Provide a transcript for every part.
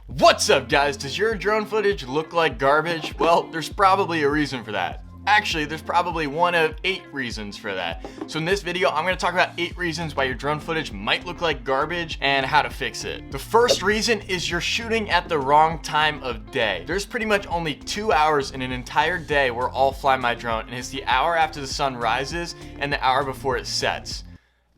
What's up, guys? Does your drone footage look like garbage? Well, there's probably a reason for that. Actually, there's probably one of 8 reasons for that. So in this video, I'm going to talk about 8 reasons why your drone footage might look like garbage and how to fix it. The first reason is you're shooting at the wrong time of day. There's pretty much only 2 hours in an entire day where I'll fly my drone, and it's the hour after the sun rises and the hour before it sets.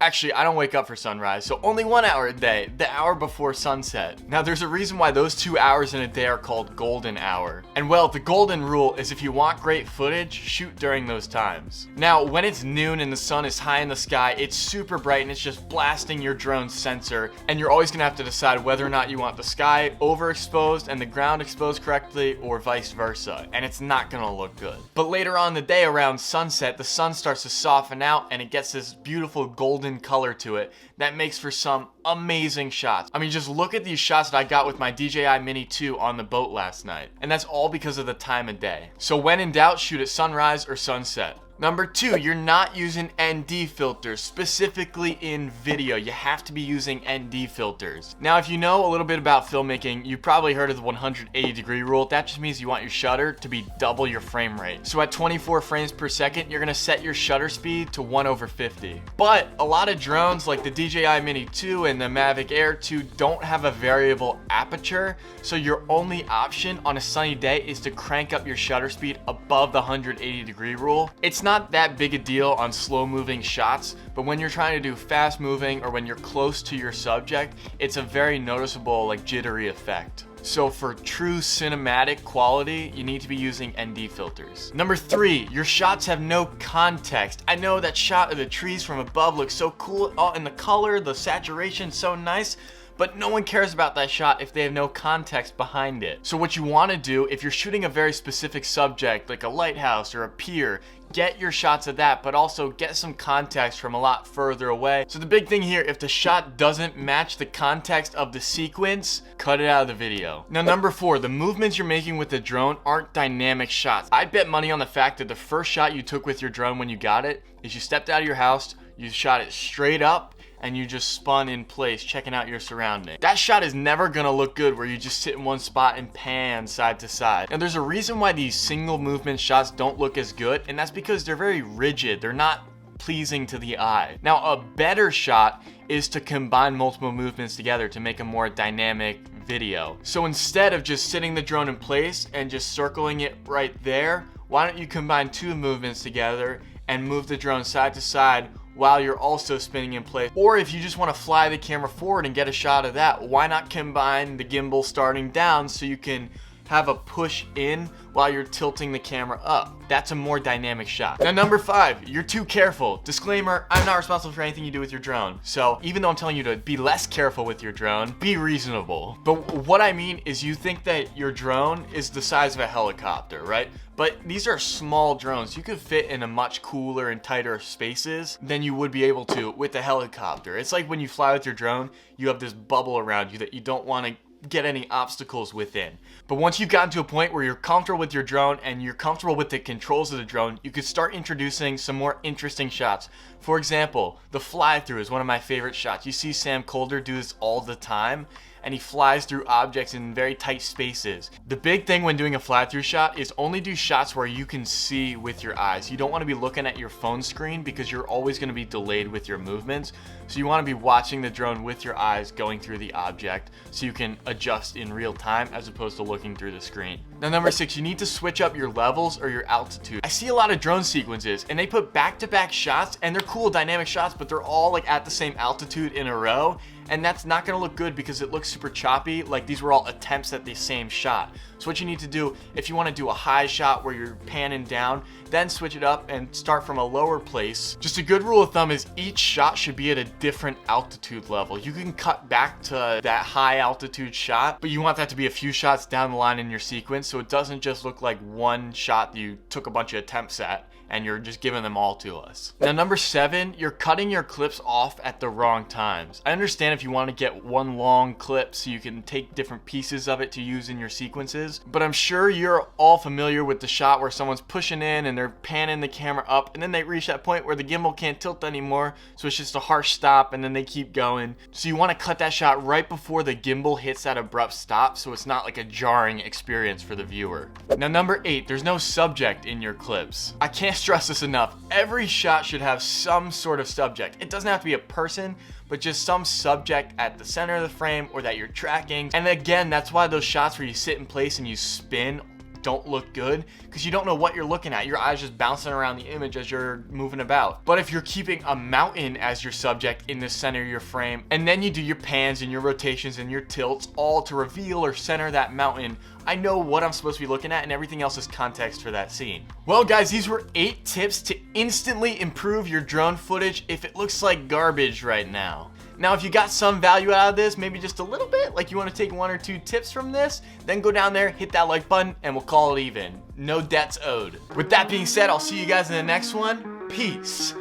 Actually, I don't wake up for sunrise, so only 1 hour a day, the hour before sunset. Now, there's a reason why those 2 hours in a day are called golden hour. And well, the golden rule is if you want great footage, shoot during those times. Now, when it's noon and the sun is high in the sky, it's super bright and it's just blasting your drone's sensor, and you're always gonna have to decide whether or not you want the sky overexposed and the ground exposed correctly, or vice versa, and it's not gonna look good. But later on in the day, around sunset, the sun starts to soften out and it gets this beautiful golden color to it that makes for some amazing shots. I mean, just look at these shots that I got with my DJI Mini 2 on the boat last night, and that's all because of the time of day. So when in doubt, shoot at sunrise or sunset. Number 2, you're not using ND filters, specifically in video. You have to be using ND filters. Now, if you know a little bit about filmmaking, you probably heard of the 180-degree rule. That just means you want your shutter to be double your frame rate. So at 24 frames per second, you're gonna set your shutter speed to 1/50. But a lot of drones like the DJI Mini 2 and the Mavic Air 2 don't have a variable aperture, so your only option on a sunny day is to crank up your shutter speed above the 180-degree rule. It's not that big a deal on slow moving shots, but when you're trying to do fast moving or when you're close to your subject, it's a very noticeable, like, jittery effect. So for true cinematic quality, you need to be using ND filters. Number 3, your shots have no context. I know that shot of the trees from above looks so cool, and the color, the saturation, so nice, but no one cares about that shot if they have no context behind it. So what you want to do, if you're shooting a very specific subject, like a lighthouse or a pier, get your shots of that, but also get some context from a lot further away. So the big thing here, if the shot doesn't match the context of the sequence, cut it out of the video. Now, number 4, the movements you're making with the drone aren't dynamic shots. I'd bet money on the fact that the first shot you took with your drone when you got it is you stepped out of your house, you shot it straight up, and you just spun in place, checking out your surroundings. That shot is never gonna look good where you just sit in one spot and pan side to side. And there's a reason why these single movement shots don't look as good, and that's because they're very rigid. They're not pleasing to the eye. Now, a better shot is to combine multiple movements together to make a more dynamic video. So instead of just sitting the drone in place and just circling it right there, why don't you combine 2 movements together and move the drone side to side while you're also spinning in place? Or if you just want to fly the camera forward and get a shot of that, why not combine the gimbal starting down so you can have a push in while you're tilting the camera up? That's a more dynamic shot. Now, number 5, you're too careful. Disclaimer, I'm not responsible for anything you do with your drone. So even though I'm telling you to be less careful with your drone, be reasonable. But what I mean is, you think that your drone is the size of a helicopter, right? But these are small drones. You could fit in a much cooler and tighter spaces than you would be able to with a helicopter. It's like when you fly with your drone, you have this bubble around you that you don't want to get any obstacles within. But once you've gotten to a point where you're comfortable with your drone and you're comfortable with the controls of the drone, you could start introducing some more interesting shots. For example, the fly through is one of my favorite shots. You see Sam Colder do this all the time, and he flies through objects in very tight spaces. The big thing when doing a fly through shot is only do shots where you can see with your eyes. You don't want to be looking at your phone screen because you're always going to be delayed with your movements. So you want to be watching the drone with your eyes going through the object so you can adjust in real time as opposed to looking through the screen. Now, number 6, you need to switch up your levels or your altitude. I see a lot of drone sequences and they put back-to-back shots, and they're cool dynamic shots, but they're all like at the same altitude in a row. And that's not gonna look good because it looks super choppy, like these were all attempts at the same shot. So what you need to do, if you wanna do a high shot where you're panning down, then switch it up and start from a lower place. Just a good rule of thumb is each shot should be at a different altitude level. You can cut back to that high altitude shot, but you want that to be a few shots down the line in your sequence so it doesn't just look like one shot that you took a bunch of attempts at and you're just giving them all to us. Now, number 7, you're cutting your clips off at the wrong times. I understand if you want to get one long clip so you can take different pieces of it to use in your sequences, but I'm sure you're all familiar with the shot where someone's pushing in and they're panning the camera up, and then they reach that point where the gimbal can't tilt anymore, so it's just a harsh stop, and then they keep going. So you want to cut that shot right before the gimbal hits that abrupt stop, so it's not like a jarring experience for the viewer. Now, number 8, there's no subject in your clips. I can't stress this enough. Every shot should have some sort of subject. It doesn't have to be a person, but just some subject at the center of the frame or that you're tracking. And again, that's why those shots where you sit in place and you spin don't look good, because you don't know what you're looking at. Your eyes just bouncing around the image as you're moving about. But if you're keeping a mountain as your subject in the center of your frame, and then you do your pans and your rotations and your tilts all to reveal or center that mountain, I know what I'm supposed to be looking at, and everything else is context for that scene. Well, guys, these were 8 tips to instantly improve your drone footage if it looks like garbage right now. Now, if you got some value out of this, maybe just a little bit, like you want to take 1 or 2 tips from this, then go down there, hit that like button, and we'll call it even. No debts owed. With that being said, I'll see you guys in the next one. Peace.